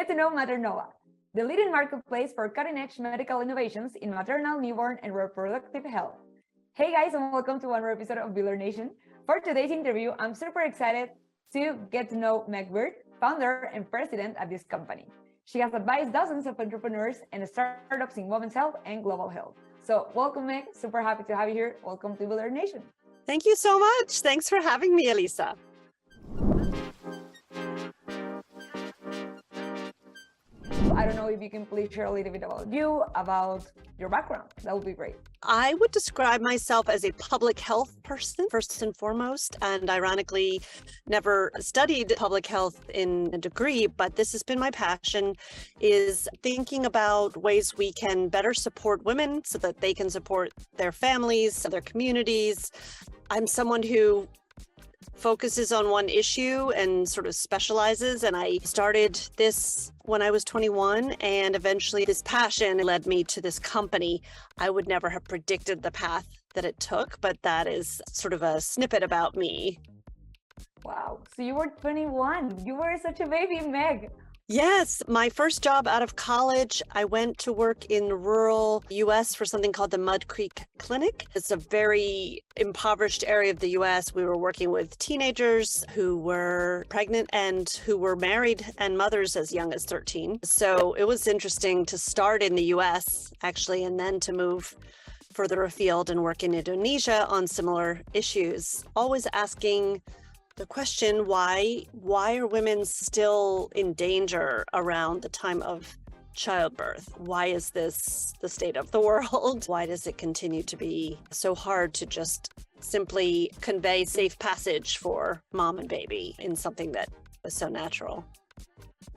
Get to know Maternova, the leading marketplace for cutting-edge medical innovations in maternal, newborn, and reproductive health. Hey guys, and welcome to another episode of Builder Nation. For today's interview, I'm super excited to get to know Meg Wirth, founder and president at this company. She has advised dozens of entrepreneurs and startups in women's health and global health. So welcome, Meg. Super happy to have you here. Welcome to Builder Nation. Thank you so much. Thanks for having me, Elisa. I don't know if you can please share a little bit about you, about your background. That would be great. I would describe myself as a public health person, first and foremost, and ironically, never studied public health in a degree, but this has been my passion, is thinking about ways we can better support women so that they can support their families, their communities. I'm someone who focuses on one issue and sort of specializes. And I started this when I was 21, and eventually this passion led me to this company. I would never have predicted the path that it took, but that is sort of a snippet about me. Wow. So you were 21. You were such a baby, Meg. Yes, my first job out of college, I went to work in rural US for something called the Mud Creek Clinic. It's a very impoverished area of the US. We were working with teenagers who were pregnant and who were married and mothers as young as 13. So it was interesting to start in the US, actually, and then to move further afield and work in Indonesia on similar issues, always asking the question, why are women still in danger around the time of childbirth? Why is this the state of the world? Why does it continue to be so hard to just simply convey safe passage for mom and baby in something that is so natural?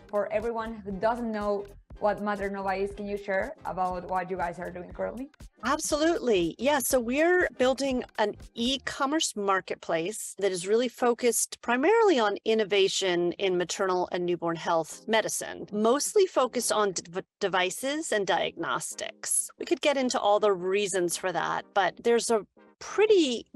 For everyone who doesn't know what Maternova is, can you share about what you guys are doing currently? Absolutely. Yeah. So we're building an e-commerce marketplace that is really focused primarily on innovation in maternal and newborn health medicine, mostly focused on devices and diagnostics. We could get into all the reasons for that, but there's a pretty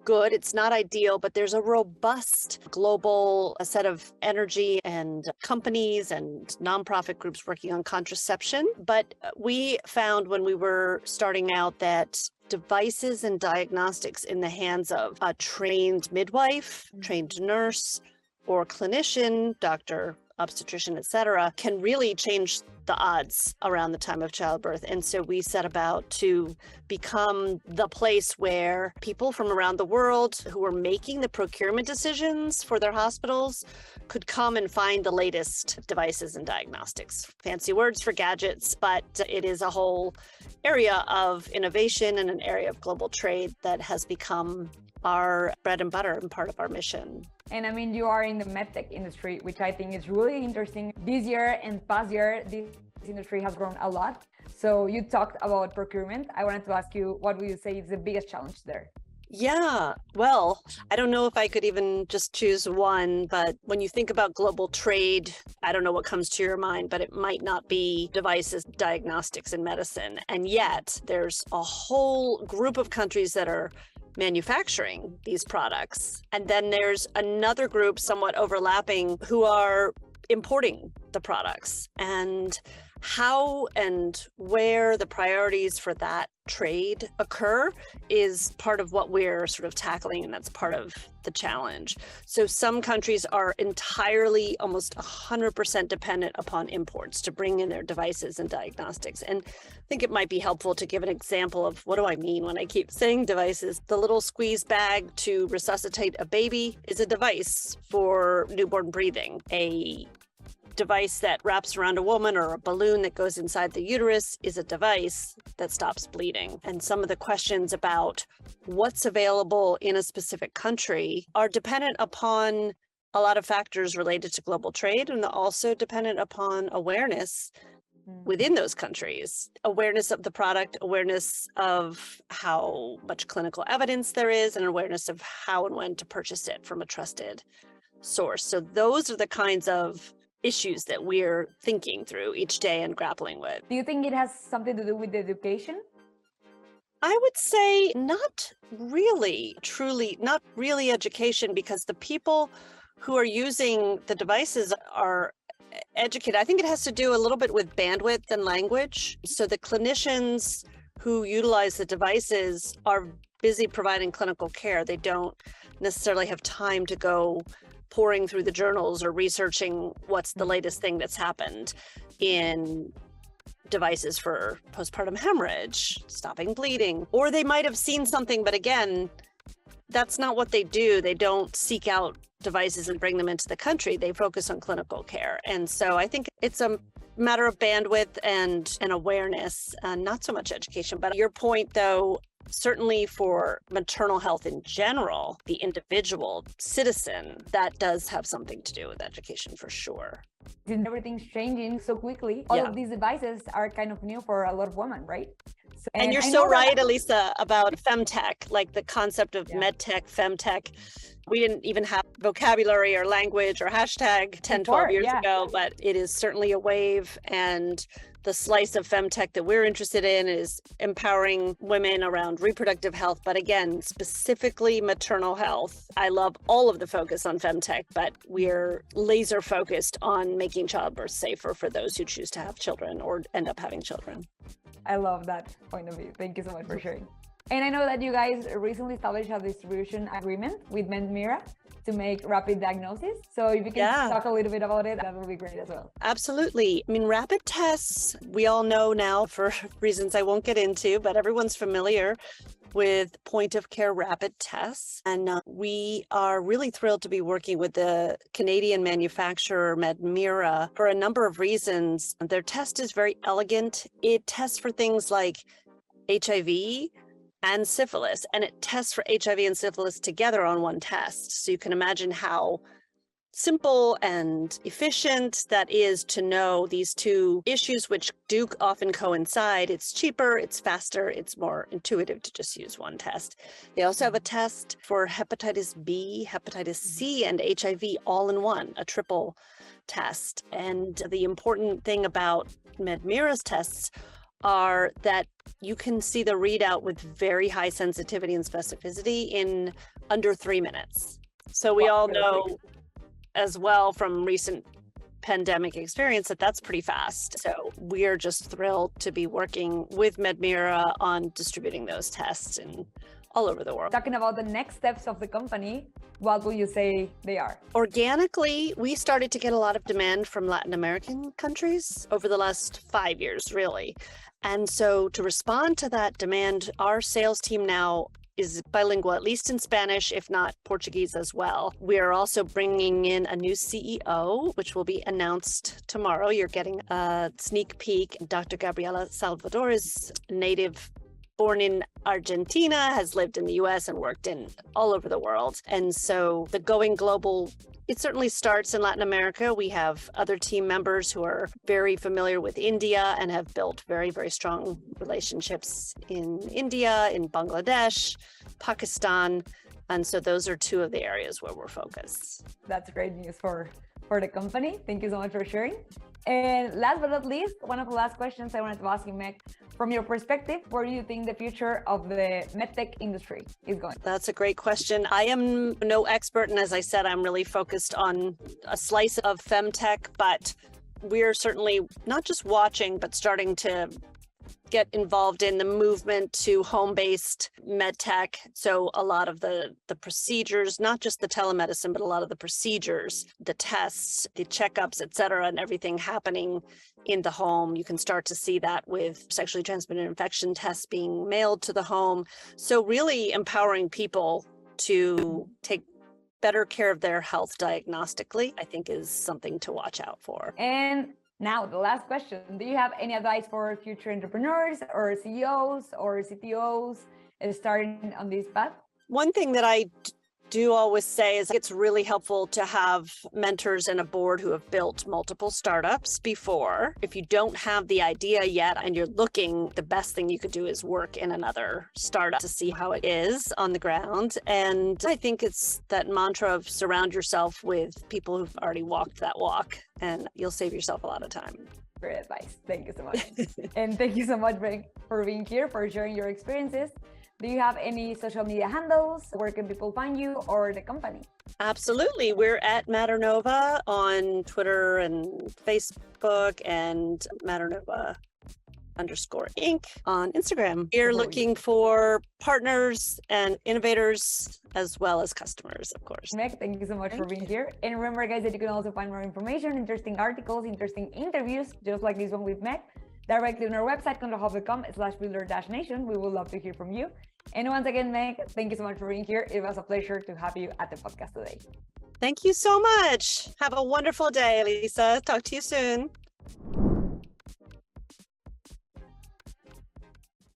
good, it's not ideal, but there's a robust global set of energy and companies and nonprofit groups working on contraception. But we found when we were starting out that devices and diagnostics in the hands of a trained midwife, trained nurse, or clinician, doctor, obstetrician, et cetera, can really change the odds around the time of childbirth. And so we set about to become the place where people from around the world who are making the procurement decisions for their hospitals could come and find the latest devices and diagnostics. Fancy words for gadgets, but it is a whole area of innovation and an area of global trade that has become our bread and butter and part of our mission. And I mean, you are in the medtech industry, which I think is really interesting. This year and past year, this industry has grown a lot. So you talked about procurement. I wanted to ask you, what would you say is the biggest challenge there? Yeah, well, I don't know if I could even just choose one, but when you think about global trade, I don't know what comes to your mind, but it might not be devices, diagnostics, and medicine. And yet there's a whole group of countries that are manufacturing these products. And then there's another group somewhat overlapping who are importing the products. And how and where the priorities for that trade occur is part of what we're sort of tackling, and that's part of the challenge. So some countries are entirely, almost 100% dependent upon imports to bring in their devices and diagnostics. And I think it might be helpful to give an example of what do I mean when I keep saying devices. The little squeeze bag to resuscitate a baby is a device for newborn breathing. A device that wraps around a woman or a balloon that goes inside the uterus is a device that stops bleeding. And some of the questions about what's available in a specific country are dependent upon a lot of factors related to global trade, and also dependent upon awareness within those countries. Awareness of the product, awareness of how much clinical evidence there is, and awareness of how and when to purchase it from a trusted source. So those are the kinds of issues that we're thinking through each day and grappling with. Do you think it has something to do with education? I would say not really, truly, not really education, because the people who are using the devices are educated. I think it has to do a little bit with bandwidth and language. So the clinicians who utilize the devices are busy providing clinical care. They don't necessarily have time to go poring through the journals or researching what's the latest thing that's happened in devices for postpartum hemorrhage, stopping bleeding, or they might have seen something, but again, that's not what they do. They don't seek out devices and bring them into the country. They focus on clinical care. And so I think it's a matter of bandwidth and awareness, not so much education. But your point, though, certainly for maternal health in general, the individual citizen, that does have something to do with education for sure. Since everything's changing so quickly, all of these devices are kind of new for a lot of women, right? So, and you're so right, Elisa, about femtech, like the concept of medtech, femtech. We didn't even have vocabulary or language or hashtag 10, 12 years ago, but it is certainly a wave. And the slice of femtech that we're interested in is empowering women around reproductive health. But again, specifically maternal health. I love all of the focus on femtech, but we're laser focused on making childbirth safer for those who choose to have children or end up having children. I love that point of view. Thank you so much for sharing. And I know that you guys recently established a distribution agreement with MedMira to make rapid diagnosis. So if you can talk a little bit about it, that would be great as well. Absolutely. I mean, rapid tests, we all know now for reasons I won't get into, but everyone's familiar with point of care rapid tests. And we are really thrilled to be working with the Canadian manufacturer MedMira for a number of reasons. Their test is very elegant. It tests for things like HIV and syphilis, and it tests for HIV and syphilis together on one test. So you can imagine how simple and efficient that is to know these two issues, which do often coincide. It's cheaper, it's faster, it's more intuitive to just use one test. They also have a test for hepatitis B, hepatitis C, and HIV all in one, a triple test. And the important thing about MedMira's tests are that you can see the readout with very high sensitivity and specificity in under 3 minutes. So we all know as well from recent pandemic experience that that's pretty fast. So we are just thrilled to be working with MedMira on distributing those tests and all over the world. Talking about the next steps of the company, what will you say they are? Organically, we started to get a lot of demand from Latin American countries over the last 5 years, really. And so to respond to that demand, our sales team now is bilingual, at least in Spanish, if not Portuguese as well. We are also bringing in a new CEO, which will be announced tomorrow. You're getting a sneak peek. Dr. Gabriela Salvador is native, born in Argentina, has lived in the US and worked in all over the world. And so the going global, it certainly starts in Latin America. We have other team members who are very familiar with India and have built very, very strong relationships in India, in Bangladesh, Pakistan. And so those are two of the areas where we're focused. That's great news for the company. Thank you so much for sharing. And last but not least, one of the last questions I wanted to ask you, Meg, from your perspective, where do you think the future of the medtech industry is going? That's a great question. I am no expert, and as I said, I'm really focused on a slice of femtech, but we're certainly not just watching, but starting to get involved in the movement to home-based medtech. So a lot of the procedures, not just the telemedicine, but a lot of the procedures, the tests, the checkups, et cetera, and everything happening in the home. You can start to see that with sexually transmitted infection tests being mailed to the home. So really empowering people to take better care of their health diagnostically, I think is something to watch out for. And now, the last question. Do you have any advice for future entrepreneurs or CEOs or CTOs starting on this path? One thing that I do always say is it's really helpful to have mentors and a board who have built multiple startups before. If you don't have the idea yet and you're looking, the best thing you could do is work in another startup to see how it is on the ground. And I think it's that mantra of surround yourself with people who've already walked that walk, and you'll save yourself a lot of time. Great advice. Thank you so much. And thank you so much, Meg, for being here, for sharing your experiences. Do you have any social media handles? Where can people find you or the company? Absolutely. We're at Maternova on Twitter and Facebook, and Maternova_Inc on Instagram. We're looking for partners and innovators as well as customers, of course. Meg, thank you so much for being here. And remember, guys, that you can also find more information, interesting articles, interesting interviews, just like this one with Meg, directly on our website, ControlHub.com/builder-nation. We would love to hear from you. And once again, Meg, thank you so much for being here. It was a pleasure to have you at the podcast today. Thank you so much. Have a wonderful day, Lisa. Talk to you soon.